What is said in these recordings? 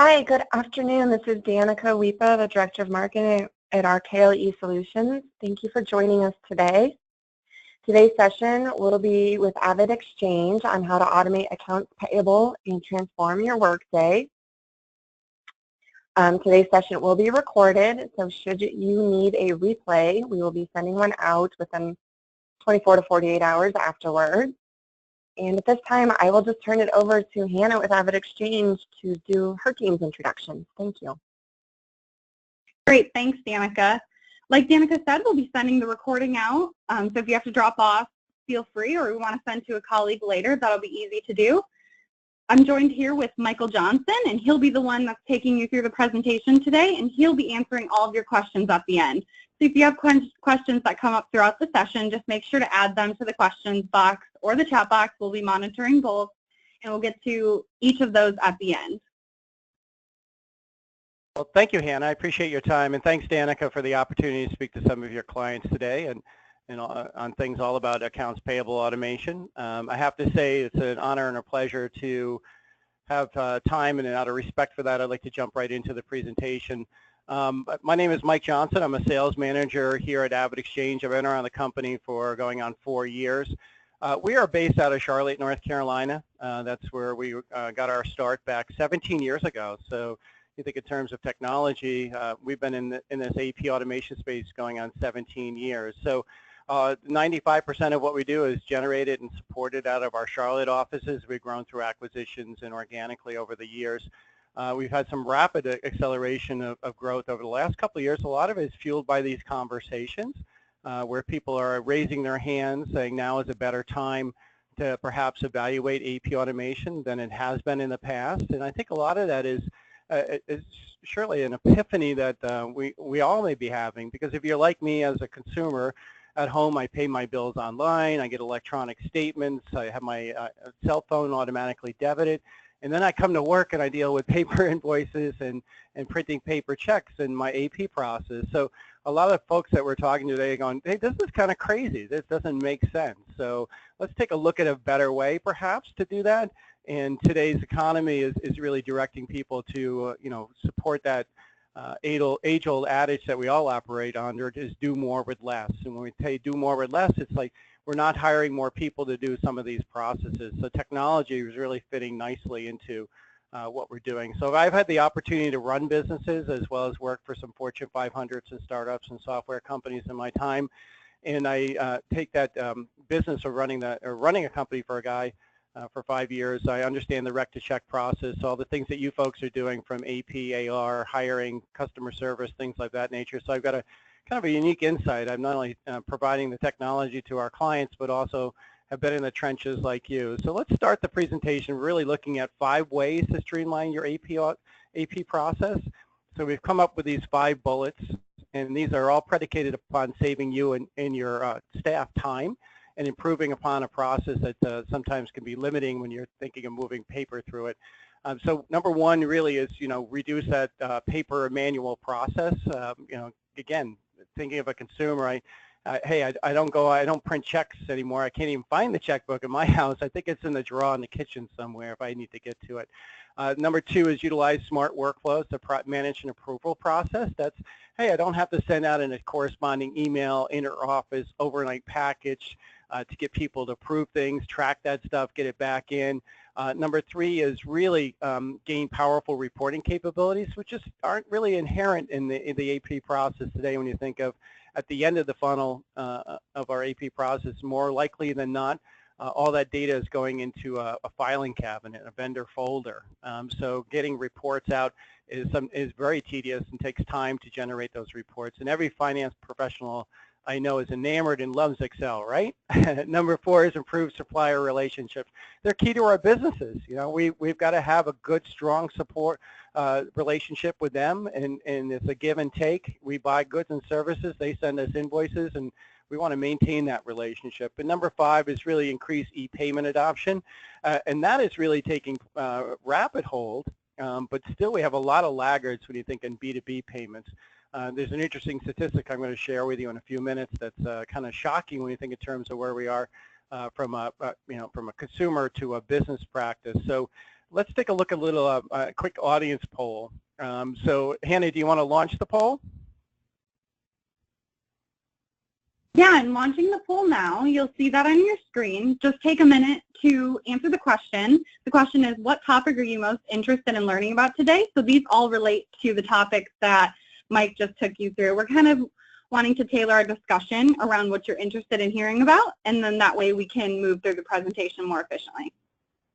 Hi, good afternoon. This is Danica Weepa, the Director of Marketing at RKL eSolutions. Thank you for joining us today. Today's session will be with AvidXhange on how to automate accounts payable and transform your Workday. Today's session will be recorded, so should you need a replay, we will be sending one out within 24 to 48 hours afterwards. And at this time, I will just turn it over to Hannah with AvidXhange to do her team's introduction. Thank you. Great, thanks, Danica. Like Danica said, we'll be sending the recording out. So if you have to drop off, feel free, or we want to send to a colleague later, that'll be easy to do. I'm joined here with Michael Johnson, and he'll be the one that's taking you through the presentation today, and he'll be answering all of your questions at the end. So if you have questions that come up throughout the session, just make sure to add them to the questions box or the chat box. We'll be monitoring both, and we'll get to each of those at the end. Well, thank you, Hannah. I appreciate your time, and thanks, Danica, for the opportunity to speak to some of your clients today and on things all about accounts payable automation. I have to say it's an honor and a pleasure to have time, and out of respect for that, I'd like to jump right into the presentation. My name is Mike Johnson. I'm a sales manager here at AvidXhange. I've been around the company for going on 4 years. We are based out of Charlotte, North Carolina. That's where we got our start back 17 years ago. So you think in terms of technology, we've been in this AP automation space going on 17 years. So 95% of what we do is generated and supported out of our Charlotte offices. We've grown through acquisitions and organically over the years. We've had some rapid acceleration of growth over the last couple of years. A lot of it is fueled by these conversations where people are raising their hands saying now is a better time to perhaps evaluate AP automation than it has been in the past. And I think a lot of that is surely an epiphany that we all may be having, because if you're like me as a consumer, at home, I pay my bills online, I get electronic statements, I have my cell phone automatically debited, and then I come to work and I deal with paper invoices and printing paper checks in my AP process. So a lot of folks that we're talking to today are going, hey, this is kind of crazy, this doesn't make sense. So let's take a look at a better way perhaps to do that. And today's economy is really directing people to support that age-old adage that we all operate under, is do more with less. And when we say do more with less, it's like we're not hiring more people to do some of these processes. So technology is really fitting nicely into what we're doing. So I've had the opportunity to run businesses as well as work for some Fortune 500s and startups and software companies in my time. And I take that business of running a company for a guy for 5 years. I understand the rec-to-check process, all the things that you folks are doing from AP, AR, hiring, customer service, things like that nature. So I've got a kind of a unique insight. I'm not only providing the technology to our clients, but also have been in the trenches like you. So let's start the presentation really looking at 5 ways to streamline your AP process. So we've come up with these 5 bullets, and these are all predicated upon saving you and your staff time and improving upon a process that sometimes can be limiting when you're thinking of moving paper through it. So number 1 really is, reduce that paper manual process. Again, thinking of a consumer, I don't print checks anymore. I can't even find the checkbook in my house. I think it's in the drawer in the kitchen somewhere if I need to get to it. Number 2 is utilize smart workflows to manage an approval process. That's, hey, I don't have to send out a corresponding email, inter-office, overnight package to get people to approve things, track that stuff, get it back in. Number 3 is really gain powerful reporting capabilities, which just aren't really inherent in the AP process today. When you think of at the end of the funnel of our AP process, more likely than not, all that data is going into a filing cabinet, a vendor folder. So getting reports out is very tedious and takes time to generate those reports. And every finance professional I know is enamored and loves Excel, right? Number 4 is improve supplier relationships. They're key to our businesses. We've got to have a good, strong support relationship with them, and it's a give and take. We buy goods and services, they send us invoices, and we want to maintain that relationship. And number 5 is really increase e-payment adoption, and that is really taking rapid hold, but still we have a lot of laggards when you think in B2B payments. There's an interesting statistic I'm going to share with you in a few minutes that's kind of shocking when you think in terms of where we are from a consumer to a business practice. So let's take a look at a little quick audience poll. So Hannah, do you want to launch the poll? Yeah, I'm launching the poll now. You'll see that on your screen. Just take a minute to answer the question. The question is, what topic are you most interested in learning about today? So these all relate to the topics that Mike just took you through. We're kind of wanting to tailor our discussion around what you're interested in hearing about, and then that way we can move through the presentation more efficiently.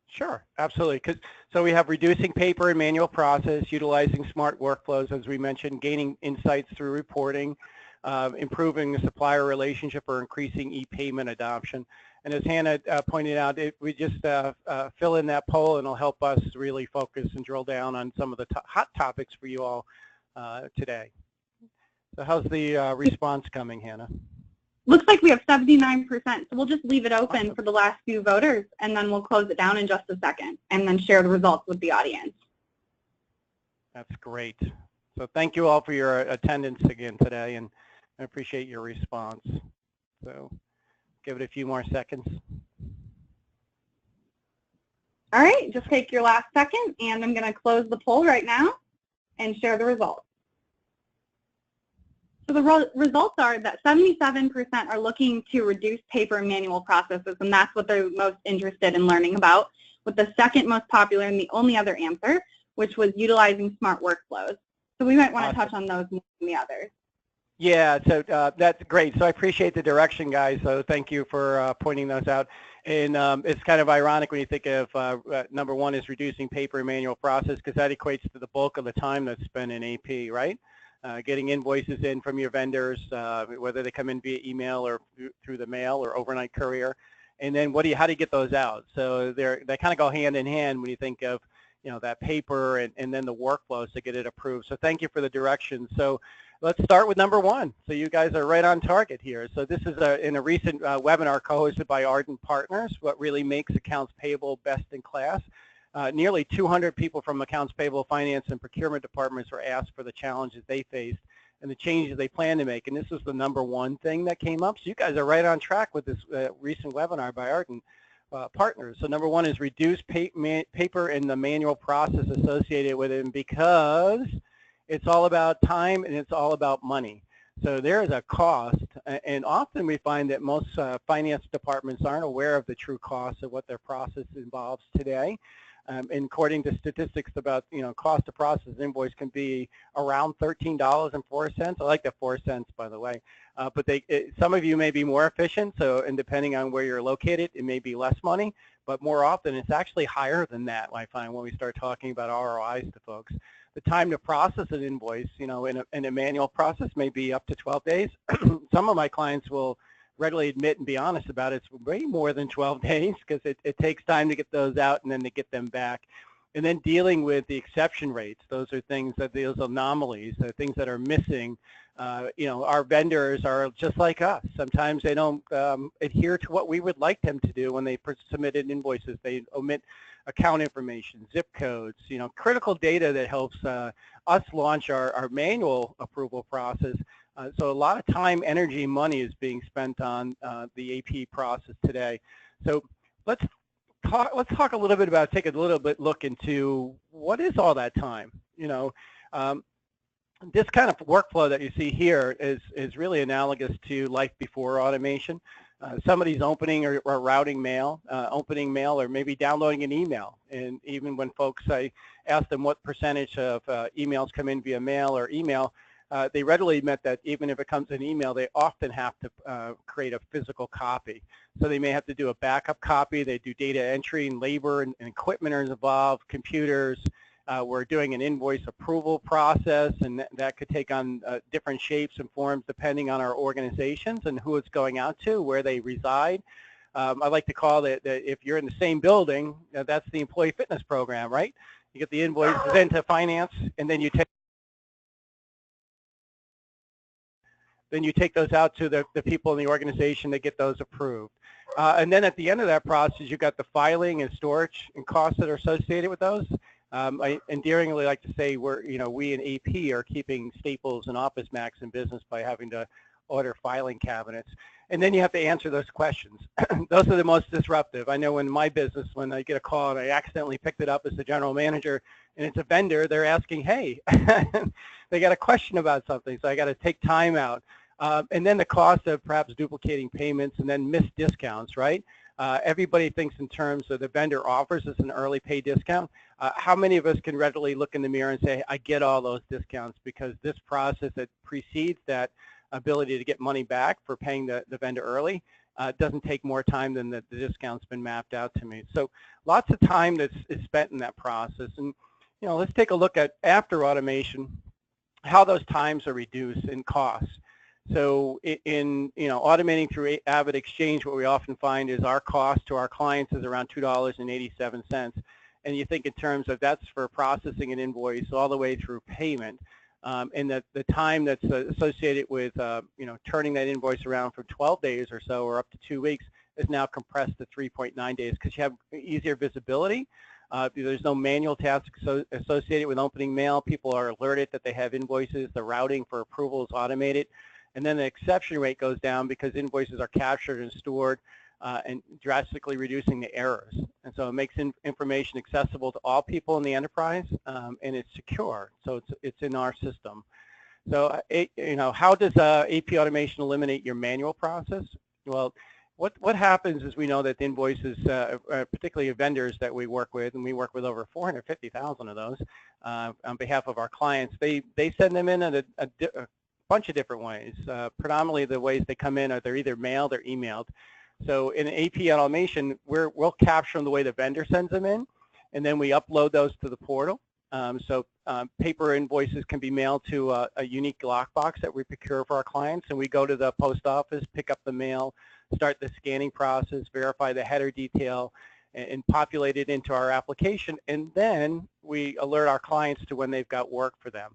Sure, absolutely. So we have reducing paper and manual process, utilizing smart workflows, as we mentioned, gaining insights through reporting, improving the supplier relationship or increasing e-payment adoption. And as Hannah pointed out, we just fill in that poll and it'll help us really focus and drill down on some of the hot topics for you all today. So how's the response coming, Hannah? Looks like we have 79%, so we'll just leave it open for the last few voters, and then we'll close it down in just a second, and then share the results with the audience. That's great. So thank you all for your attendance again today, and I appreciate your response. So give it a few more seconds. All right, just take your last second, and I'm going to close the poll right now and share the results. So the results are that 77% are looking to reduce paper and manual processes, and that's what they're most interested in learning about, with the second most popular and the only other answer, which was utilizing smart workflows. So we might want to touch on those more than the others. Yeah, so that's great. So I appreciate the direction, guys. So thank you for pointing those out. And it's kind of ironic when you think of number one is reducing paper and manual process, because that equates to the bulk of the time that's spent in AP, right? Getting invoices in from your vendors, whether they come in via email or through the mail or overnight courier. And then how do you get those out? So they kind of go hand in hand when you think of, you know, that paper and then the workflows to get it approved. So thank you for the direction. So let's start with number one. So you guys are right on target here. So this is in a recent webinar co-hosted by Ardent Partners, what really makes accounts payable best in class. Nearly 200 people from accounts payable, finance, and procurement departments were asked for the challenges they faced and the changes they plan to make. And this is the number one thing that came up. So you guys are right on track with this recent webinar by Ardent Partners. So number one is reduce paper and the manual process associated with it, because it's all about time and it's all about money. So there is a cost, and often we find that most finance departments aren't aware of the true cost of what their process involves today. And according to statistics about, you know, cost to process invoice can be around $13.04. I like the 4 cents, by the way. But some of you may be more efficient, so, and depending on where you're located, it may be less money, but more often it's actually higher than that, I find, when we start talking about ROIs to folks. The time to process an invoice, you know, in a manual process may be up to 12 days. Some of my clients will readily admit and be honest about it, it's way more than 12 days, because it takes time to get those out and then to get them back. And then dealing with the exception rates, those are things that, those anomalies, things that are missing. You know, our vendors are just like us. Sometimes they don't adhere to what we would like them to do when they submitted invoices. They omit account information, zip codes, you know, critical data that helps us launch our manual approval process. So a lot of time, energy, money is being spent on the AP process today. So let's talk a little bit about, take a little bit look into what is all that time. You know, this kind of workflow that you see here is really analogous to life before automation. Somebody's opening or routing mail, opening mail, or maybe downloading an email. And even when folks, I ask them what percentage of emails come in via mail or email, they readily admit that even if it comes in email, they often have to create a physical copy. So they may have to do a backup copy. They do data entry, and labor and equipment are involved, computers. We're doing an invoice approval process, and that could take on different shapes and forms depending on our organizations and who it's going out to, where they reside. I like to call it that if you're in the same building, that's the employee fitness program, right? You get the invoices into finance, and then you take those out to the people in the organization that get those approved. And then at the end of that process, you've got the filing and storage and costs that are associated with those. I endearingly like to say we in AP are keeping Staples and Office Max in business by having to order filing cabinets. And then you have to answer those questions. Those are the most disruptive. I know in my business, when I get a call and I accidentally picked it up as the general manager and it's a vendor, they're asking, hey, they got a question about something, so I got to take time out. And then the cost of perhaps duplicating payments and then missed discounts, right? Everybody thinks in terms of the vendor offers us an early pay discount. How many of us can readily look in the mirror and say, I get all those discounts, because this process that precedes that ability to get money back for paying the vendor early doesn't take more time than the discount's been mapped out to me. So lots of time is spent in that process. And let's take a look at, after automation, how those times are reduced in costs. So in automating through AvidXhange, what we often find is our cost to our clients is around $2.87. And you think in terms of that's for processing an invoice all the way through payment. And that the time that's associated with turning that invoice around from 12 days or so, or up to 2 weeks, is now compressed to 3.9 days, because you have easier visibility. There's no manual tasks associated with opening mail. People are alerted that they have invoices. The routing for approval is automated. And then the exception rate goes down because invoices are captured and stored, and drastically reducing the errors. And so it makes information accessible to all people in the enterprise, and it's secure. So it's in our system. So how does AP automation eliminate your manual process? Well, what happens is, we know that the invoices, particularly vendors that we work with, and we work with over 450,000 of those on behalf of our clients, they send them in a bunch of different ways. Predominantly the ways they come in are they're either mailed or emailed. So in AP automation, we'll capture them the way the vendor sends them in, and then we upload those to the portal. Paper invoices can be mailed to a unique lockbox that we procure for our clients, and we go to the post office, pick up the mail, start the scanning process, verify the header detail, and populate it into our application, and then we alert our clients to when they've got work for them.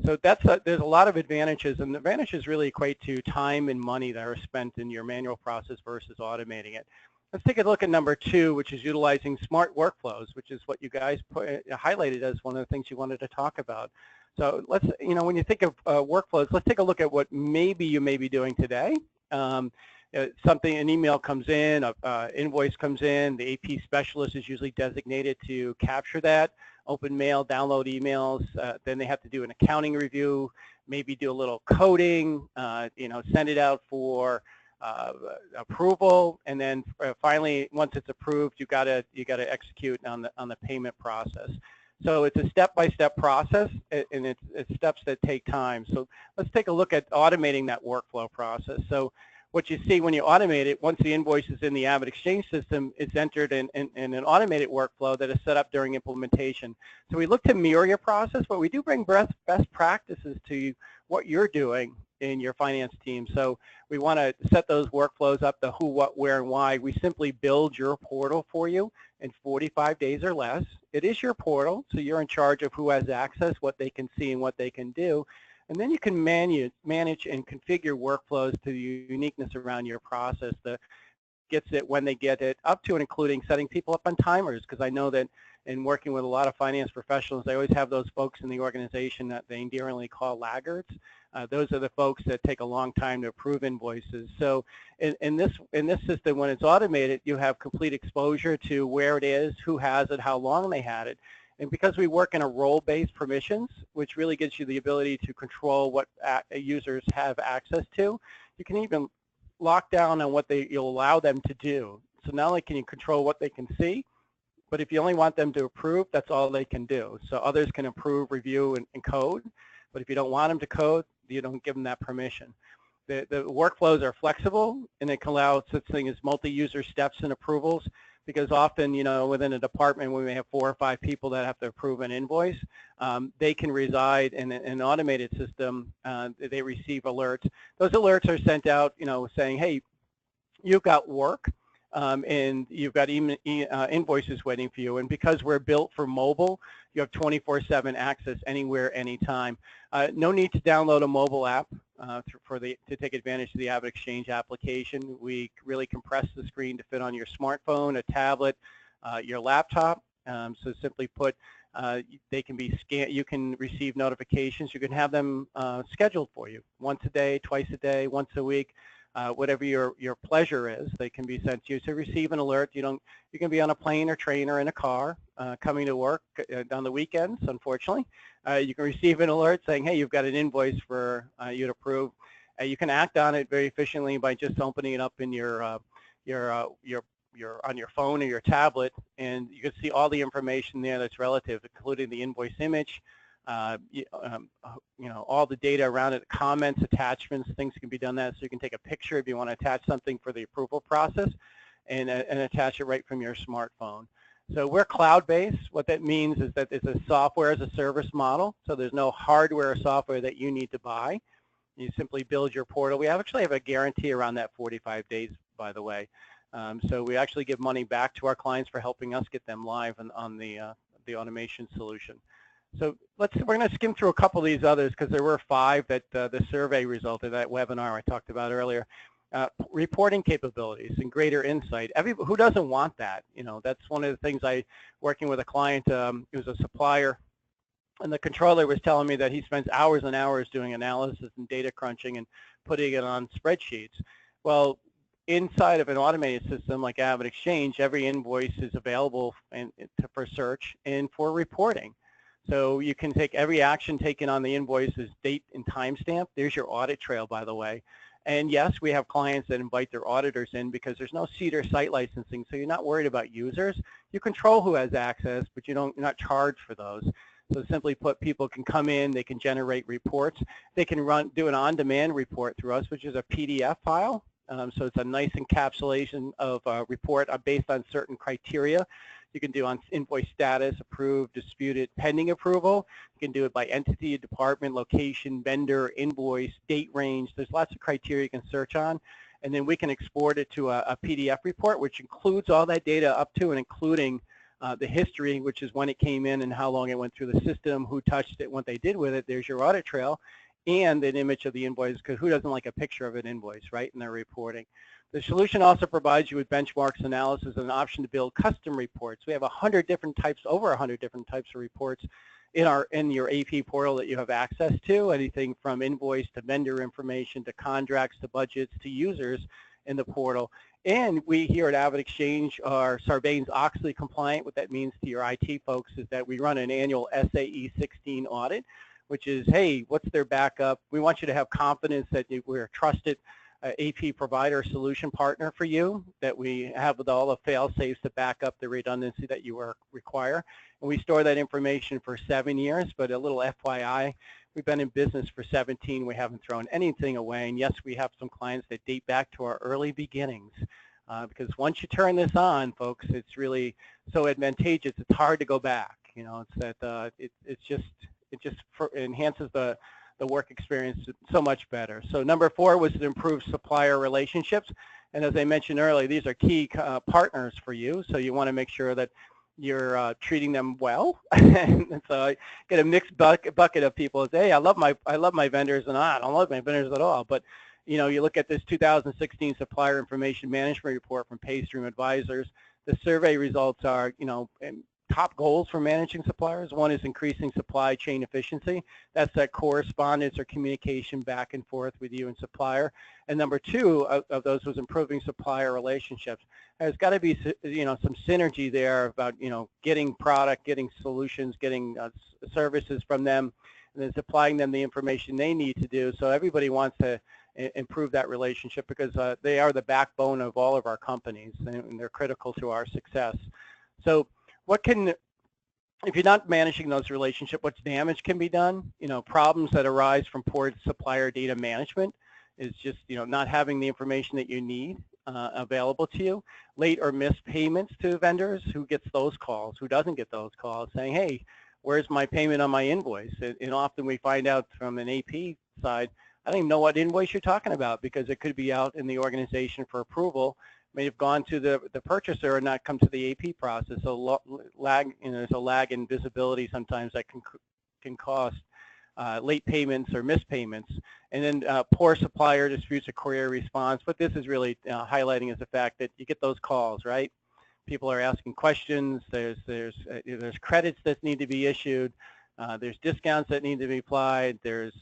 So there's a lot of advantages, and the advantages really equate to time and money that are spent in your manual process versus automating it. Let's take a look at number 2, which is utilizing smart workflows, which is what you guys highlighted as one of the things you wanted to talk about. So let's, when you think of workflows, let's take a look at what maybe you may be doing today. An email comes in, an invoice comes in, the AP specialist is usually designated to capture that, open mail, download emails, then they have to do an accounting review, maybe do a little coding, send it out for approval, and then finally, once it's approved, you got to execute on the payment process. So it's a step-by-step process, and it's steps that take time. So let's take a look at automating that workflow process. So what you see when you automate it, once the invoice is in the AvidXhange system, it's entered in an automated workflow that is set up during implementation. So we look to mirror your process, but we do bring best practices to what you're doing in your finance team. So we want to set those workflows up, the who, what, where, and why. We simply build your portal for you in 45 days or less. It is your portal, so you're in charge of who has access, what they can see, and what they can do. And then you can manage and configure workflows to the uniqueness around your process that gets it when they get it, up to and including setting people up on timers, because I know that in working with a lot of finance professionals, they always have those folks in the organization that they endearingly call laggards. Those are the folks that take a long time to approve invoices. So in this system, when it's automated, you have complete exposure to where it is, who has it, how long they had it. And because we work in a role-based permissions, which really gives you the ability to control what users have access to, you can even lock down on what you'll allow them to do. So not only can you control what they can see, but if you only want them to approve, that's all they can do. So others can approve, review, and code. But if you don't want them to code, you don't give them that permission. The workflows are flexible, and it can allow such thing as multi-user steps and approvals, because often, within a department when we have 4 or 5 people that have to approve an invoice, they can reside in an automated system. They receive alerts. Those alerts are sent out, saying, hey, you've got work, and you've got invoices waiting for you. And because we're built for mobile, you have 24/7 access anywhere, anytime. No need to download a mobile app to take advantage of the AvidXhange application. We really compress the screen to fit on your smartphone, a tablet, your laptop. So simply put, they can be scanned. You can receive notifications. You can have them scheduled for you once a day, twice a day, once a week, whatever your pleasure is. They can be sent to you to receive an alert. You can be on a plane or train or in a car coming to work on the weekends. Unfortunately, you can receive an alert saying, "Hey, you've got an invoice for you to approve." You can act on it very efficiently by just opening it up in your on your phone or your tablet, and you can see all the information there that's relative, including the invoice image, all the data around it, comments, attachments, things can be done that. So you can take a picture if you want to attach something for the approval process, and attach it right from your smartphone. So we're cloud-based. What that means is that it's a software as a service model. So there's no hardware or software that you need to buy. You simply build your portal. We actually have a guarantee around that 45 days, by the way. So we actually give money back to our clients for helping us get them live on the automation solution. So we're going to skim through a couple of these others because there were 5 that the survey resulted, that webinar I talked about earlier. Reporting capabilities and greater insight. Who doesn't want that? That's one of the things working with a client who was a supplier, and the controller was telling me that he spends hours and hours doing analysis and data crunching and putting it on spreadsheets. Well, inside of an automated system like AvidXhange, every invoice is available for search and for reporting. So you can take every action taken on the invoice's date and timestamp. There's your audit trail, by the way. And yes, we have clients that invite their auditors in because there's no seat or site licensing, so you're not worried about users. You control who has access, but you're not charged for those. So simply put, people can come in, they can generate reports. They can do an on-demand report through us, which is a PDF file. So it's a nice encapsulation of a report based on certain criteria. You can do on invoice status, approved, disputed, pending approval. You can do it by entity, department, location, vendor, invoice, date range. There's lots of criteria you can search on. And then we can export it to a PDF report, which includes all that data up to and including the history, which is when it came in and how long it went through the system, who touched it, what they did with it. There's your audit trail and an image of the invoice, because who doesn't like a picture of an invoice, right, in their reporting. The solution also provides you with benchmarks, analysis, and an option to build custom reports. We have 100 different types, over 100 different types of reports in your AP portal that you have access to, anything from invoice to vendor information to contracts to budgets to users in the portal. And we here at AvidXhange are Sarbanes-Oxley compliant. What that means to your IT folks is that we run an annual SAE 16 audit, which is, hey, what's their backup? We want you to have confidence that we're a trusted AP provider solution partner for you, that we have with all the fail-safes to back up the redundancy that you require. And we store that information for 7 years, but a little FYI, we've been in business for 17. We haven't thrown anything away. And yes, we have some clients that date back to our early beginnings. Because once you turn this on, folks, it's really so advantageous. It's hard to go back. It's that it just enhances the work experience so much better. So number 4 was to improve supplier relationships. And as I mentioned earlier, these are key partners for you. So you want to make sure that you're treating them well. And so I get a mixed bucket of people say, hey, I love my vendors, and I don't love my vendors at all. But you look at this 2016 Supplier Information Management Report from Paystream Advisors. The survey results are, top goals for managing suppliers. One is increasing supply chain efficiency. That's that correspondence or communication back and forth with you and supplier. And number 2 of those was improving supplier relationships. There's got to be, some synergy there about, getting product, getting solutions, getting services from them, and then supplying them the information they need to do. So everybody wants to improve that relationship because they are the backbone of all of our companies, and they're critical to our success. So if you're not managing those relationships, what damage can be done? Problems that arise from poor supplier data management is just, not having the information that you need available to you. Late or missed payments to vendors. Who gets those calls? Who doesn't get those calls saying, hey, where's my payment on my invoice? And often we find out from an AP side, I don't even know what invoice you're talking about because it could be out in the organization for approval. May have gone to the purchaser and not come to the AP process. So there's a lag in visibility sometimes that can cause late payments or missed payments. And then poor supplier disputes or query response. What this is really highlighting is the fact that you get those calls, right? people are asking questions. There's credits that need to be issued. There's discounts that need to be applied. There's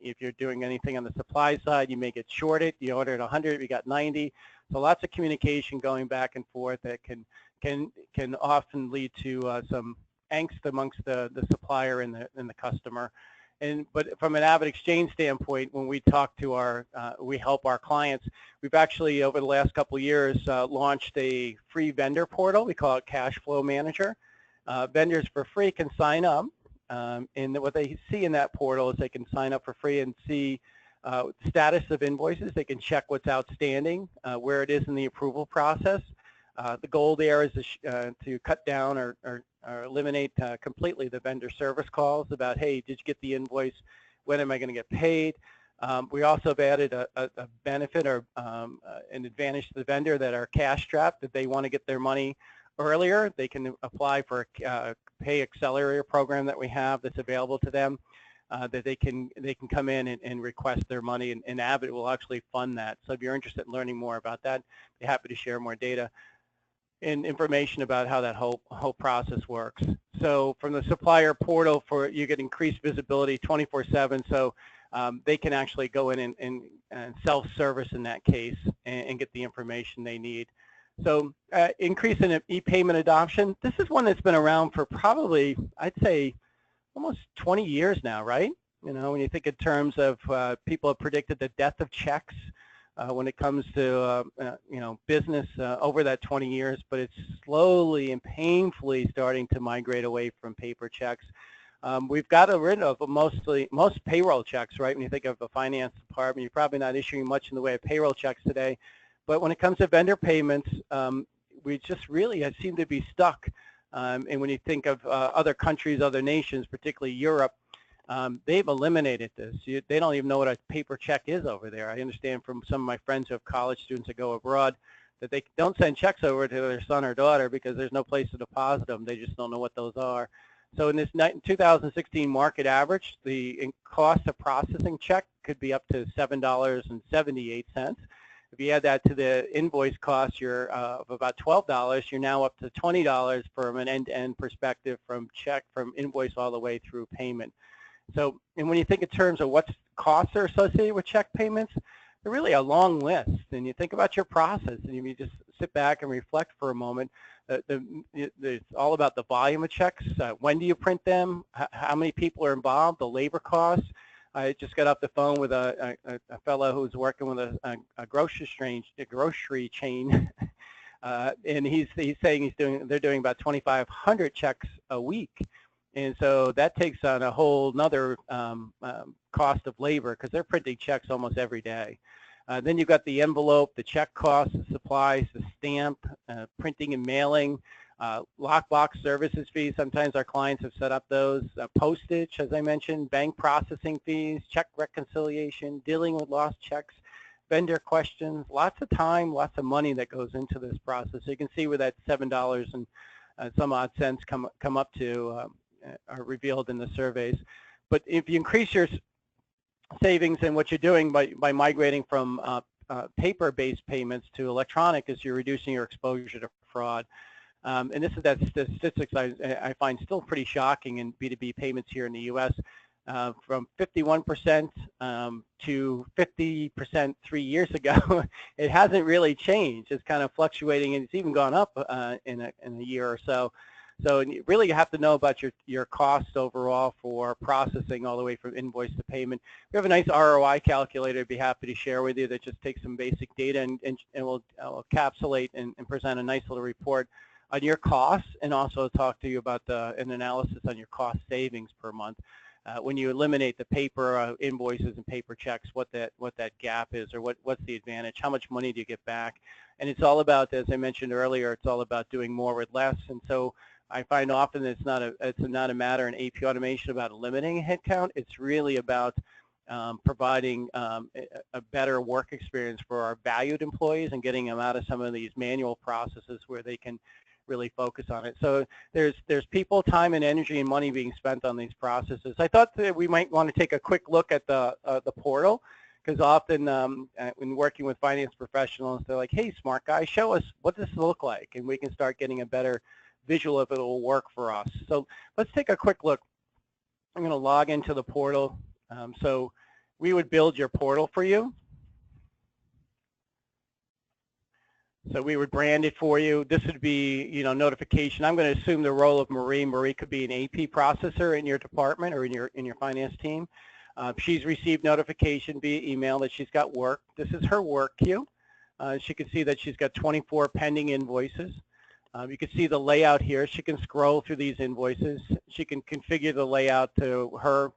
if you're doing anything on the supply side, you may get shorted. You ordered 100, you got 90. So lots of communication going back and forth that can often lead to some angst amongst the supplier and the customer. But from an AvidXhange standpoint, when we talk to we help our clients, we've actually over the last couple of years launched a free vendor portal. We call it Cash Flow Manager. Vendors for free can sign up, and what they see in that portal is they can sign up for free and see status of invoices. They can check what's outstanding, where it is in the approval process. The goal there is to cut down or eliminate completely the vendor service calls about, hey, did you get the invoice? When am I going to get paid? We also have added a benefit or an advantage to the vendor that are cash strapped. If they want to get their money earlier, they can apply for a pay accelerator program that we have that's available to them. That they can come in and request their money, and Avid will actually fund that. So if you're interested in learning more about that, be happy to share more data and information about how that whole process works. So from the supplier portal, you get increased visibility 24/7, so they can actually go in and self-service in that case and get the information they need. So increase in e-payment adoption. This is one that's been around for probably, I'd say, almost 20 years now, right? You know, when you think in terms of people have predicted the death of checks when it comes to you know, business over that 20 years, but it's slowly and painfully starting to migrate away from paper checks. We've got rid of most payroll checks, right? When you think of the finance department, you're probably not issuing much in the way of payroll checks today. But when it comes to vendor payments, we just really seem to be stuck. And when you think of other countries, other nations, particularly Europe, they've eliminated this. They don't even know what a paper check is over there. I understand from some of my friends who have college students that go abroad that they don't send checks over to their son or daughter because there's no place to deposit them. They just don't know what those are. So in this 2016 market average, the cost of processing check could be up to $7.78. If you add that to the invoice cost, of about $12, you're now up to $20 from an end-to-end perspective, from invoice all the way through payment. So, and when you think in terms of what costs are associated with check payments, they're really a long list. And you think about your process, and you just sit back and reflect for a moment. It's all about the volume of checks. When do you print them? How many people are involved? The labor costs. I just got off the phone with a fellow who's working with a grocery chain, and he's saying they're doing about 2,500 checks a week, and so that takes on a whole nother cost of labor because they're printing checks almost every day. Then you've got the envelope, the check costs, the supplies, the stamp, printing and mailing. Lockbox services fees, sometimes our clients have set up those, postage, as I mentioned, bank processing fees, check reconciliation, dealing with lost checks, vendor questions, lots of time, lots of money that goes into this process. So you can see where that $7 and some odd cents come up to are revealed in the surveys. But if you increase your savings and what you're doing by migrating from paper-based payments to electronic is you're reducing your exposure to fraud. And this is that statistics I find still pretty shocking in B2B payments here in the U.S. From 51% to 50% 3 years ago. It hasn't really changed. It's kind of fluctuating, and it's even gone up in a year or so. So really you have to know about your costs overall for processing all the way from invoice to payment. We have a nice ROI calculator I'd be happy to share with you that just takes some basic data and will encapsulate and present a nice little report on your costs, and also talk to you about an analysis on your cost savings per month. When you eliminate the paper invoices and paper checks, what that gap is, or what's the advantage, how much money do you get back? And it's all about, as I mentioned earlier, it's all about doing more with less. And so I find often it's not a matter in AP automation about eliminating headcount. It's really about providing a better work experience for our valued employees and getting them out of some of these manual processes where they can really focus on it. So there's people, time, and energy and money being spent on these processes. I thought that we might want to take a quick look at the portal, because often when working with finance professionals, they're like, hey, smart guy, show us what this look like, and we can start getting a better visual if it will work for us. So let's take a quick look. I'm going to log into the portal. So we would build your portal for you. So we would brand it for you. This would be, notification. I'm going to assume the role of Marie. Marie could be an AP processor in your department or in your finance team. She's received notification via email that she's got work. This is her work queue. She can see that she's got 24 pending invoices. You can see the layout here. She can scroll through these invoices. She can configure the layout to her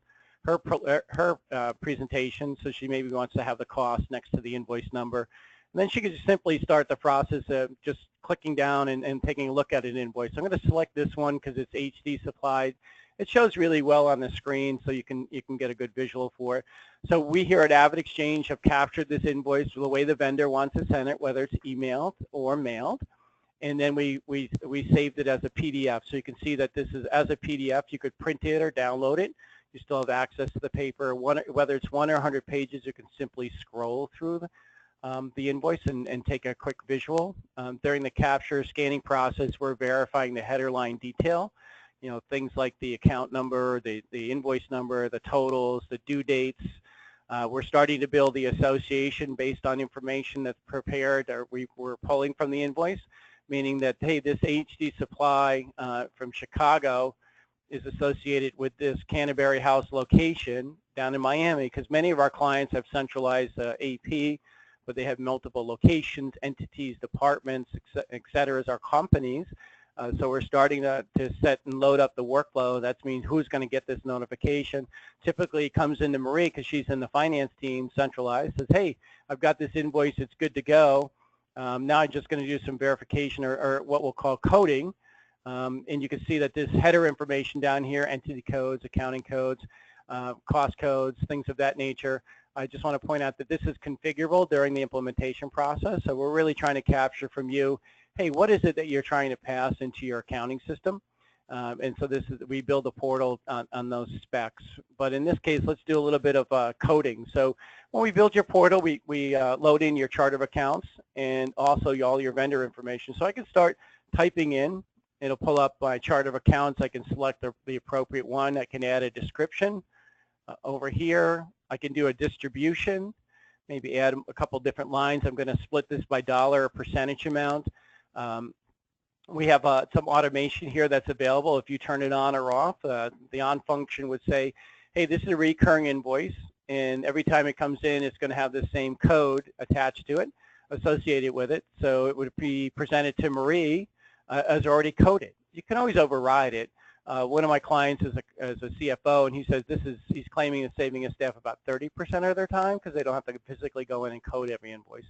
presentation. So she maybe wants to have the cost next to the invoice number. And then she can just simply start the process of just clicking down and taking a look at an invoice. So I'm going to select this one because it's HD supplied. It shows really well on the screen, so you can get a good visual for it. So we here at AvidXhange have captured this invoice the way the vendor wants to send it, whether it's emailed or mailed. And then we saved it as a PDF. So you can see that this is as a PDF. You could print it or download it. You still have access to the paper. Whether it's 1 or 100 pages, you can simply scroll through the invoice and take a quick visual. During the capture scanning process, we're verifying the header line detail. Things like the account number, the invoice number, the totals, the due dates. We're starting to build the association based on information that's prepared or we're pulling from the invoice, meaning that, hey, this HD supply from Chicago is associated with this Canterbury House location down in Miami, because many of our clients have centralized AP, but they have multiple locations, entities, departments, et cetera, as our companies. So we're starting to set and load up the workflow. That means who's going to get this notification. Typically it comes into Marie because she's in the finance team centralized, says, hey, I've got this invoice, it's good to go. Now I'm just going to do some verification or what we'll call coding. And you can see that this header information down here, entity codes, accounting codes, cost codes, things of that nature. I just want to point out that this is configurable during the implementation process. So we're really trying to capture from you, hey, what is it that you're trying to pass into your accounting system? And so we build a portal on those specs. But in this case, let's do a little bit of coding. So when we build your portal, we load in your chart of accounts and also all your vendor information. So I can start typing in. It'll pull up my chart of accounts. I can select the appropriate one. I can add a description. Over here, I can do a distribution, maybe add a couple different lines. I'm going to split this by dollar or percentage amount. We have some automation here that's available. If you turn it on or off, the on function would say, hey, this is a recurring invoice, and every time it comes in, it's going to have the same code attached to it, associated with it. So it would be presented to Marie as already coded. You can always override it. One of my clients is a CFO, and he says he's claiming it's saving his staff about 30% of their time because they don't have to physically go in and code every invoice.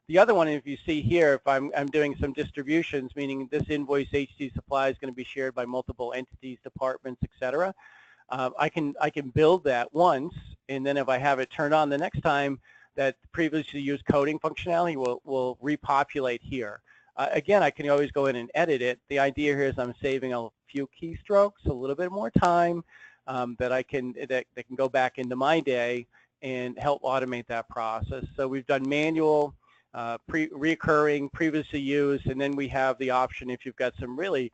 The other one, if you see here, if I'm doing some distributions, meaning this invoice HD supply is going to be shared by multiple entities, departments, et cetera, I can build that once, and then if I have it turned on the next time, that previously used coding functionality will repopulate here. Again, I can always go in and edit it. The idea here is I'm saving a few keystrokes, a little bit more time that can go back into my day and help automate that process. So we've done manual, recurring, previously used, and then we have the option if you've got some really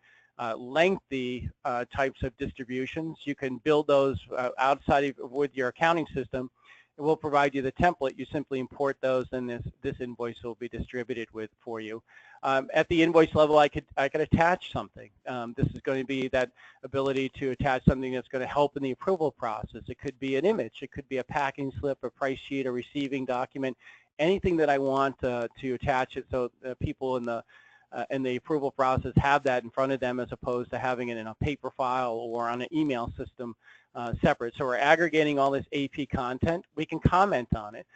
lengthy types of distributions, you can build those outside with your accounting system. It will provide you the template. You simply import those, and this invoice will be distributed for you. At the invoice level, I could attach something. This is going to be that ability to attach something that's going to help in the approval process. It could be an image. It could be a packing slip, a price sheet, a receiving document, anything that I want to attach it so people in the approval process have that in front of them as opposed to having it in a paper file or on an email system separate. So we're aggregating all this AP content. We can comment on it.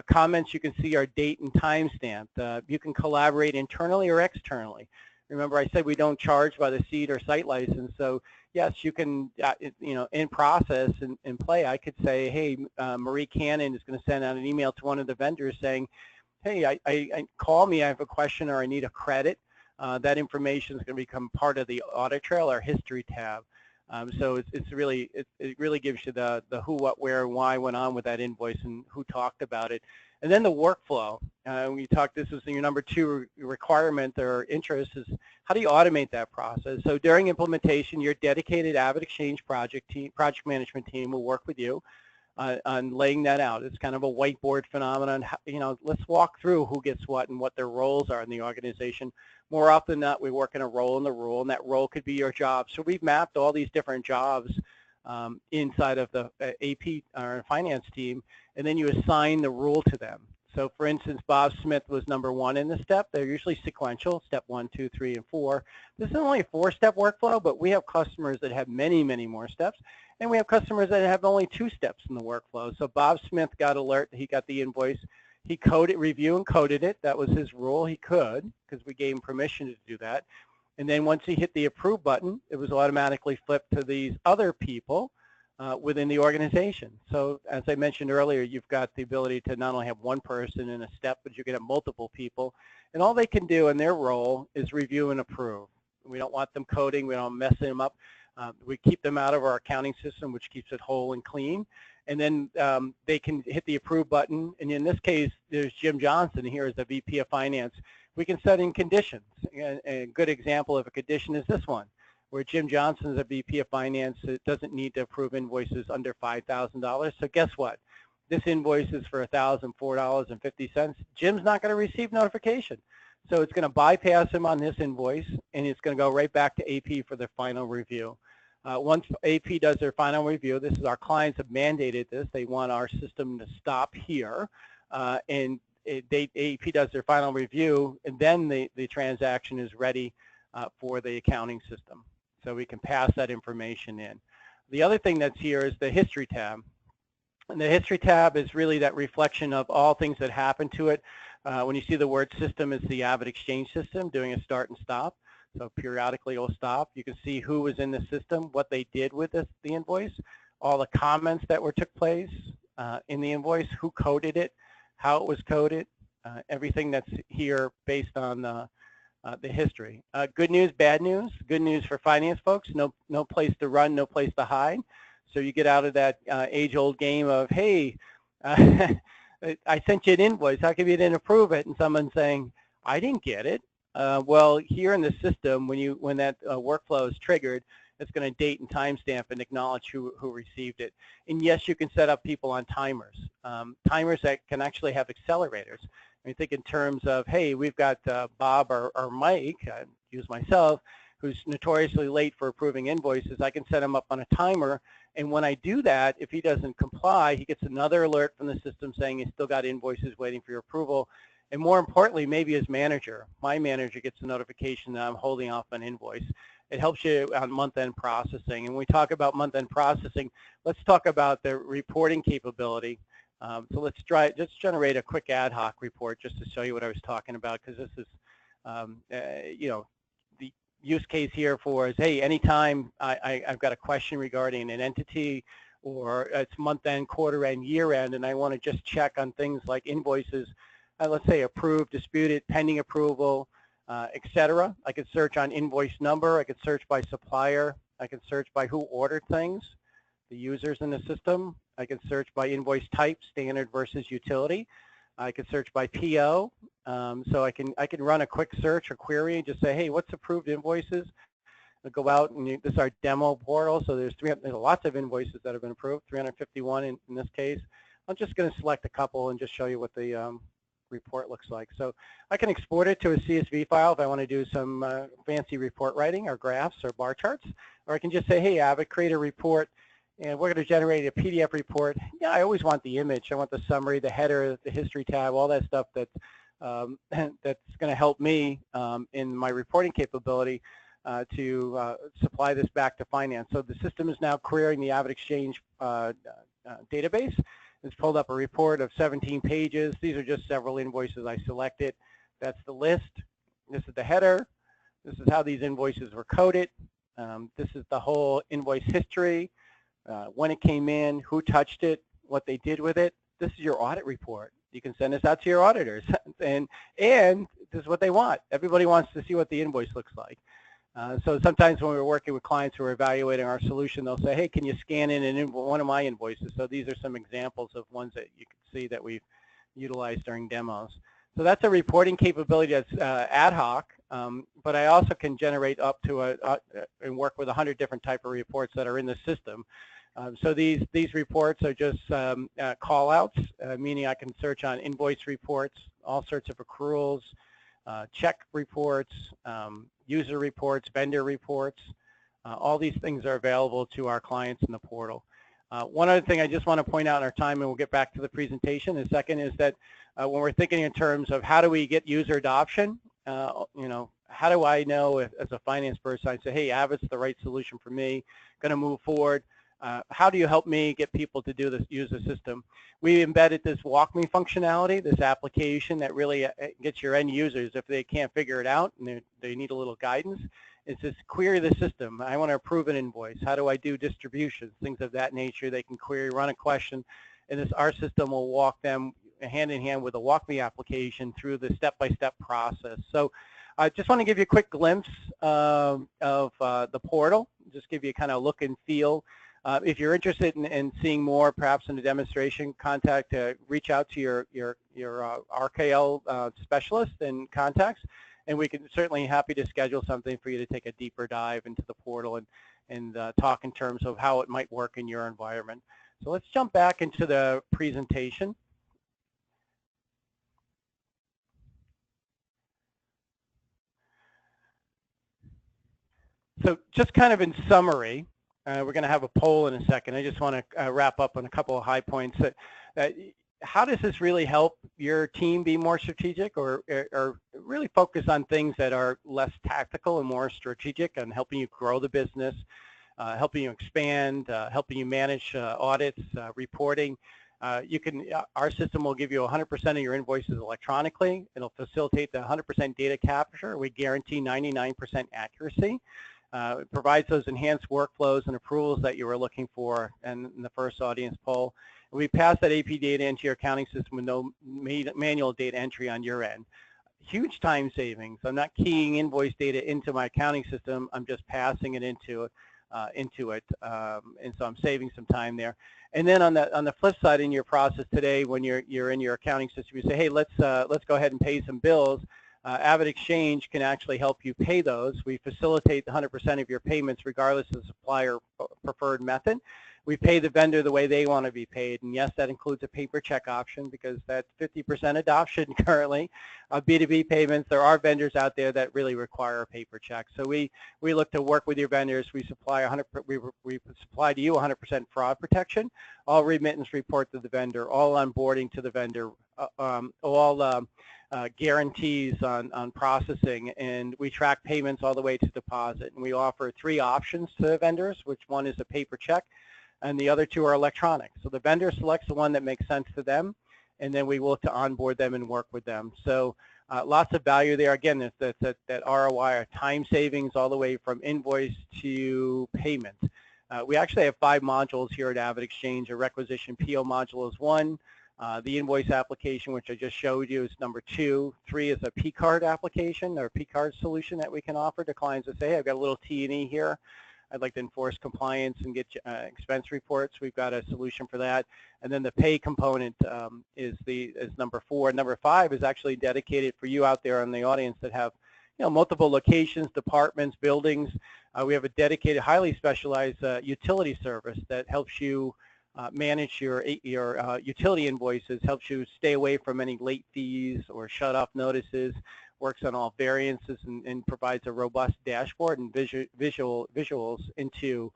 Comments, you can see our date and time stamp. You can collaborate internally or externally. Remember, I said we don't charge by the seat or site license. So yes, you can, in process and in play, I could say, hey, Marie Cannon is going to send out an email to one of the vendors saying, hey, I call me, I have a question or I need a credit. That information is going to become part of the audit trail or history tab. So it really gives you the who, what, where, and why went on with that invoice and who talked about it. And then the workflow. We talked, this is your number 2 requirement or interest, is how do you automate that process? So during implementation, your dedicated AvidXhange project management team will work with you on laying that out. It's kind of a whiteboard phenomenon. Let's walk through who gets what and what their roles are in the organization. More often than not, we work in a role in the rule, and that role could be your job. So we've mapped all these different jobs inside of the AP or finance team, and then you assign the rule to them. So for instance, Bob Smith was number 1 in the step. They're usually sequential, step 1, 2, 3, and 4. This is only a 4-step workflow, but we have customers that have many, many more steps, and we have customers that have only 2 steps in the workflow. So Bob Smith got alert, he got the invoice, he reviewed and coded it. That was his rule. He could, because we gave him permission to do that. And then once he hit the approve button, it was automatically flipped to these other people within the organization. So as I mentioned earlier, you've got the ability to not only have one person in a step, but you can have multiple people. And all they can do in their role is review and approve. We don't want them coding. We don't mess them up. We keep them out of our accounting system, which keeps it whole and clean. And then they can hit the approve button. And in this case, there's Jim Johnson here as the VP of Finance. We can set in conditions. A good example of a condition is this one, where Jim Johnson is a VP of Finance. It doesn't need to approve invoices under $5,000. So guess what? This invoice is for $1,004.50. Jim's not going to receive notification. So it's going to bypass him on this invoice, and it's going to go right back to AP for their final review. Once AP does their final review, this is our clients have mandated this. They want our system to stop here, and AP does their final review, and then the transaction is ready for the accounting system. So we can pass that information in. The other thing that's here is the history tab. And the history tab is really that reflection of all things that happen to it. When you see the word system, it's the AvidXhange system doing a start and stop. So periodically it'll stop. You can see who was in the system, what they did with the invoice, all the comments that took place in the invoice, who coded it, how it was coded, everything that's here based on the history. Good news, bad news. Good news for finance folks, no place to run, no place to hide. So you get out of that age-old game of, hey, I sent you an invoice, how come you didn't approve it? And someone saying, I didn't get it. Well, here in the system, when that workflow is triggered, it's going to date and timestamp and acknowledge who received it. And yes, you can set up people on timers. Timers that can actually have accelerators. I mean, think in terms of, hey, we've got Bob or Mike, I use myself, who's notoriously late for approving invoices. I can set him up on a timer, and when I do that, if he doesn't comply, he gets another alert from the system saying he's still got invoices waiting for your approval. And more importantly, maybe his manager, my manager, gets a notification that I'm holding off an invoice. It helps you on month-end processing. And when we talk about month-end processing, let's talk about the reporting capability. So let's just generate a quick ad hoc report just to show you what I was talking about, because this is, the use case here for is, hey, anytime I've got a question regarding an entity, or it's month-end, quarter-end, year-end, and I want to just check on things like invoices, let's say approved, disputed, pending approval, etc. I could search on invoice number. I could search by supplier. I could search by who ordered things, the users in the system. I could search by invoice type, standard versus utility. I could search by PO. So I can run a quick search or query and just say, hey, what's approved invoices? I'll go out, and this is our demo portal. So there's lots of invoices that have been approved, 351 in this case. I'm just going to select a couple and just show you what the report looks like. So I can export it to a CSV file if I want to do some fancy report writing or graphs or bar charts, or I can just say, hey, Avid, create a report, and we're going to generate a PDF report. Yeah, I always want the image. I want the summary, the header, the history tab, all that stuff that's going to help me in my reporting capability to supply this back to finance. So the system is now querying the AvidXhange database. It's pulled up a report of 17 pages. These are just several invoices I selected. That's the list. This is the header. This is how these invoices were coded. This is the whole invoice history, when it came in, who touched it, what they did with it. This is your audit report. You can send this out to your auditors, and this is what they want. Everybody wants to see what the invoice looks like. So sometimes when we're working with clients who are evaluating our solution, they'll say, hey, can you scan in one of my invoices? So these are some examples of ones that you can see that we've utilized during demos. So that's a reporting capability that's ad hoc, but I also can generate up to and work with 100 different type of reports that are in the system. So these reports are just call outs, meaning I can search on invoice reports, all sorts of accruals, check reports, user reports, vendor reports. All these things are available to our clients in the portal. One other thing I just want to point out in our time, and we'll get back to the presentation in a second, is that when we're thinking in terms of how do we get user adoption, you know, how do I know if, as a finance person, I say, hey, Avid's the right solution for me, going to move forward. How do you help me get people to do this, use the system? We embedded this walk me functionality, this application that really gets your end users, if they can't figure it out and they need a little guidance, it's just query the system. I want to approve an invoice. How do I do distributions? Things of that nature. They can query, run a question, and our system will walk them hand in hand with a walk me application through the step-by-step process. So I just want to give you a quick glimpse of the portal, just give you a kind of look and feel. If you're interested in seeing more, perhaps in a demonstration, reach out to your RKL specialist and contacts, and we can certainly happy to schedule something for you to take a deeper dive into the portal and talk in terms of how it might work in your environment. So let's jump back into the presentation. So just kind of in summary, we're going to have a poll in a second. I just want to wrap up on a couple of high points. How does this really help your team be more strategic, or really focus on things that are less tactical and more strategic and helping you grow the business, helping you expand, helping you manage audits, reporting? Our system will give you 100% of your invoices electronically. It'll facilitate the 100% data capture. We guarantee 99% accuracy. It provides those enhanced workflows and approvals that you were looking for in the first audience poll. We pass that AP data into your accounting system with no manual data entry on your end. Huge time savings. I'm not keying invoice data into my accounting system. I'm just passing it into it, and so I'm saving some time there. And then on the flip side, in your process today, when you're in your accounting system, you say, hey, let's go ahead and pay some bills. AvidXhange can actually help you pay those. We facilitate 100% of your payments regardless of the supplier preferred method. We pay the vendor the way they want to be paid, and yes, that includes a paper check option because that's 50% adoption currently of B2B payments. There are vendors out there that really require a paper check. So we look to work with your vendors. We supply we supply to you 100% fraud protection, all remittance report to the vendor, all onboarding to the vendor, all guarantees on processing, and we track payments all the way to deposit. And we offer 3 options to the vendors, which one is a paper check, and the other 2 are electronic. So the vendor selects the one that makes sense to them, and then we look to onboard them and work with them. So lots of value there. Again, that ROI, or time savings, all the way from invoice to payment. We actually have 5 modules here at AvidXhange. A requisition PO module is 1. The invoice application, which I just showed you, is number 2. 3 is a P-card application, or P-card solution that we can offer to clients that say, hey, I've got a little T&E here. I'd like to enforce compliance and get expense reports. We've got a solution for that. And then the pay component is number 4. Number 5 is actually dedicated for you out there in the audience that have, you know, multiple locations, departments, buildings. We have a dedicated, highly specialized utility service that helps you manage your utility invoices, helps you stay away from any late fees or shut-off notices, works on all variances, and provides a robust dashboard and visuals into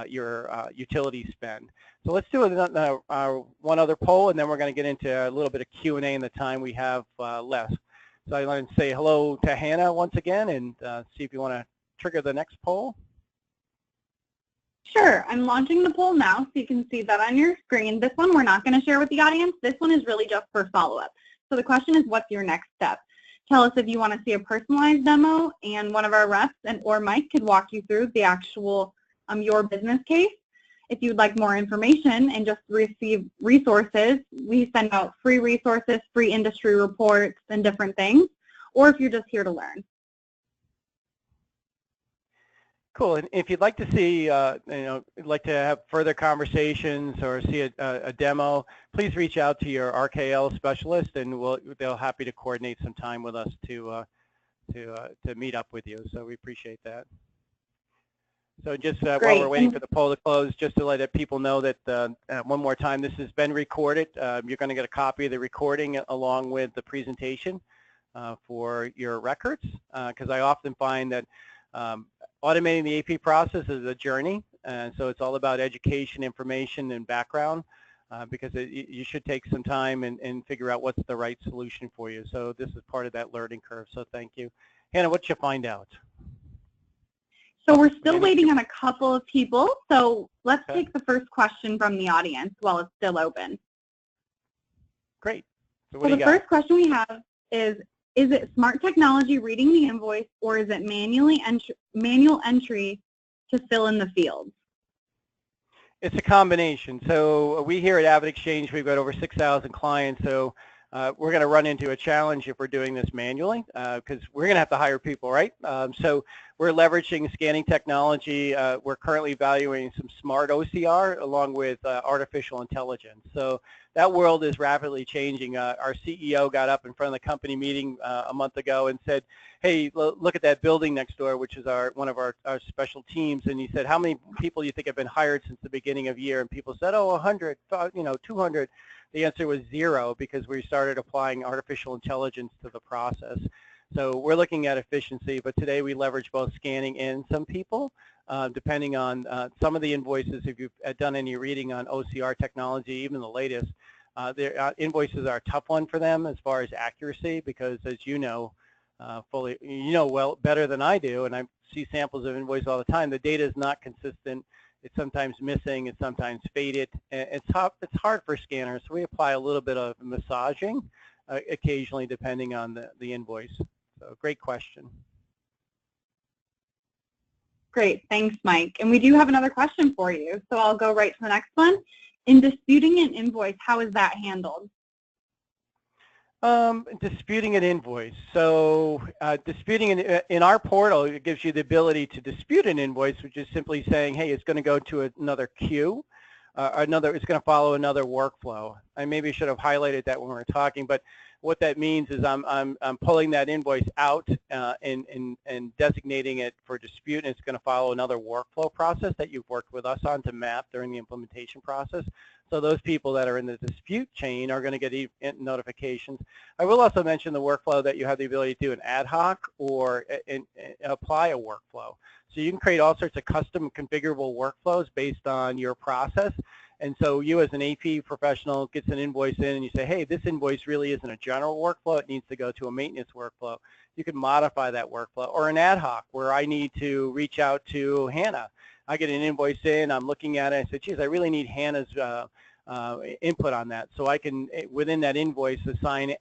your utility spend. So let's do one other poll, and then we're going to get into a little bit of Q&A in the time we have left. So I want to say hello to Hannah once again, and see if you want to trigger the next poll. Sure, I'm launching the poll now, so you can see that on your screen. This one we're not going to share with the audience. This one is really just for follow-up. So the question is, what's your next step? Tell us if you want to see a personalized demo, and one of our reps or Mike could walk you through the actual your business case. If you'd like more information and just receive resources, we send out free resources, free industry reports, and different things, or if you're just here to learn. Cool. And if you'd like to see, like to have further conversations or see a demo, please reach out to your RKL specialist, and they'll happy to coordinate some time with us to meet up with you. So we appreciate that. So just while we're waiting for the poll to close, just to let people know that one more time, this has been recorded. You're going to get a copy of the recording along with the presentation for your records, because I often find that automating the AP process is a journey, and so it's all about education, information, and background, because you should take some time and figure out what's the right solution for you. So this is part of that learning curve, so thank you. Hannah, what did you find out? So we're still waiting on a couple of people, so let's take the first question from the audience while it's still open. Great. So what do you got? The first question we have is it smart technology reading the invoice, or is it manual entry to fill in the fields? It's a combination. So we here at AvidXhange, we've got over 6,000 clients, so we're going to run into a challenge if we're doing this manually, because we're going to have to hire people, right? So we're leveraging scanning technology. We're currently evaluating some smart OCR along with artificial intelligence. So that world is rapidly changing. Our CEO got up in front of the company meeting a month ago and said, hey, look at that building next door, which is one of our special teams. And he said, how many people do you think have been hired since the beginning of the year? And people said, oh, 100, 200. The answer was 0, because we started applying artificial intelligence to the process. So we're looking at efficiency, but today we leverage both scanning and some people, depending on some of the invoices. If you've done any reading on OCR technology, even the latest, their invoices are a tough one for them as far as accuracy, because as you know, well better than I do, and I see samples of invoices all the time, the data is not consistent. It's sometimes missing, it's sometimes faded. It's hard for scanners, so we apply a little bit of massaging occasionally depending on the invoice. So great question. Great, thanks Mike. And we do have another question for you, so I'll go right to the next one. In disputing an invoice, how is that handled? Disputing an invoice. So disputing in our portal, it gives you the ability to dispute an invoice, which is simply saying, hey, it's going to go to another queue, it's going to follow another workflow. I maybe should have highlighted that when we were talking, but what that means is I'm pulling that invoice out and designating it for dispute, and it's going to follow another workflow process that you've worked with us on to map during the implementation process. So those people that are in the dispute chain are going to get notifications. I will also mention the workflow that you have the ability to do an ad hoc or apply a workflow. So you can create all sorts of custom configurable workflows based on your process. And so you as an AP professional gets an invoice in and you say, hey, this invoice really isn't a general workflow. It needs to go to a maintenance workflow. You can modify that workflow, or an ad hoc where I need to reach out to Hannah. I get an invoice in, I'm looking at it, I said, geez, I really need Hannah's input on that. So I can, within that invoice, send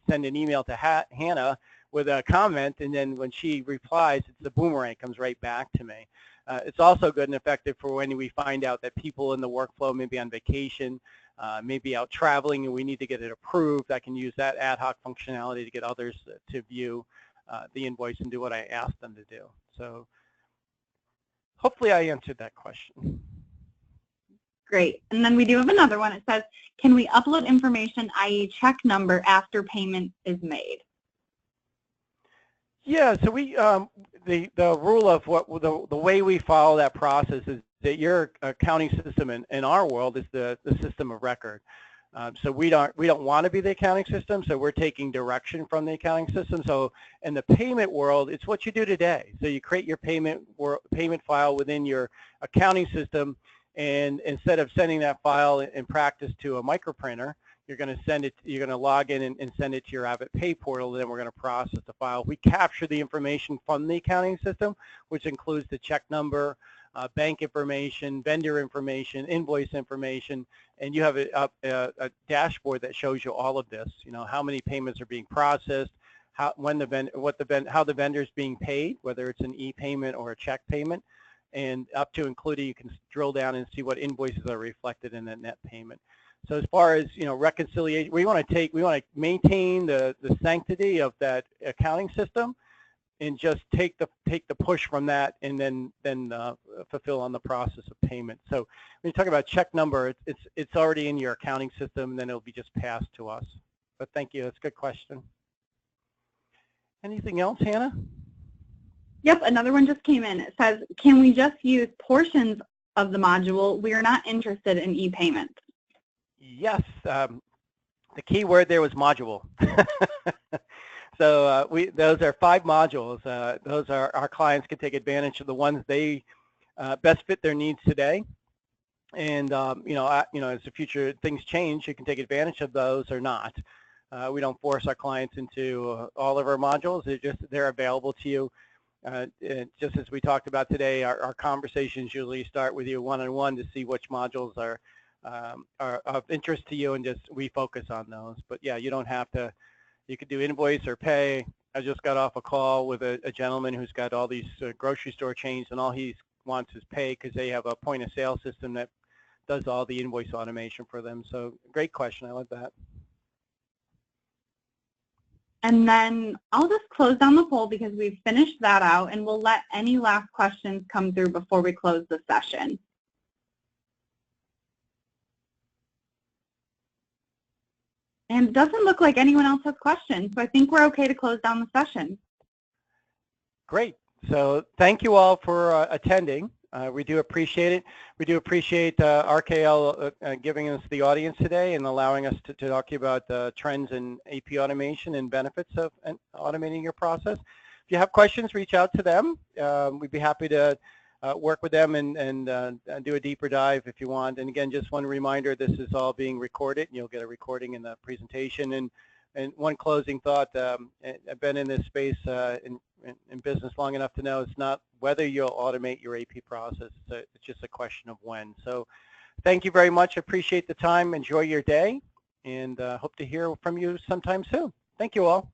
an email to Hannah with a comment, and then when she replies, it's a boomerang, comes right back to me. It's also good and effective for when we find out that people in the workflow may be on vacation, maybe out traveling, and we need to get it approved. I can use that ad hoc functionality to get others to view the invoice and do what I asked them to do. So hopefully I answered that question. Great. And then we do have another one. It says, can we upload information, i.e. check number, after payment is made? Yeah, so we the rule of the way we follow that process is that your accounting system in our world is the system of record. So we don't want to be the accounting system, so we're taking direction from the accounting system. So in the payment world, it's what you do today. So you create your payment file within your accounting system, and instead of sending that file in practice to a microprinter, you're going to log in and send it to your AvidPay portal, and then we're going to process the file. We capture the information from the accounting system, which includes the check number, bank information, vendor information, invoice information, and you have a dashboard that shows you all of this. You know, how many payments are being processed, how the vendor is being paid, whether it's an e-payment or a check payment, and up to including, you can drill down and see what invoices are reflected in that net payment. So as far as, you know, reconciliation, we want to maintain the sanctity of that accounting system and just take the push from that, and then fulfill on the process of payment. So when you talk about check number, it's already in your accounting system, and then it'll be just passed to us. But thank you, that's a good question. Anything else, Hannah? Yep, another one just came in. It says, can we just use portions of the module? We are not interested in e-payments. Yes, the key word there was module. So those are 5 modules. Those are our clients can take advantage of the ones they best fit their needs today. And as the future things change, you can take advantage of those or not. We don't force our clients into all of our modules. They're available to you. Just as we talked about today, our conversations usually start with you one-on-one to see which modules are of interest to you, and just we focus on those. But yeah, you don't have to. You could do invoice or pay. I just got off a call with a gentleman who's got all these grocery store chains, and all he wants is pay, because they have a point of sale system that does all the invoice automation for them. So great question. I love that. And then I'll just close down the poll because we've finished that out, and we'll let any last questions come through before we close the session. And it doesn't look like anyone else has questions, so I think we're okay to close down the session. Great. So thank you all for attending. We do appreciate it. We do appreciate RKL giving us the audience today and allowing us to talk to you about trends in AP automation and benefits of automating your process. If you have questions, reach out to them. We'd be happy to work with them and do a deeper dive if you want. And again, just one reminder, this is all being recorded. You'll get a recording in the presentation. And one closing thought, I've been in this space in business long enough to know it's not whether you'll automate your AP process, it's just a question of when. So thank you very much. I appreciate the time. Enjoy your day, and hope to hear from you sometime soon. Thank you all.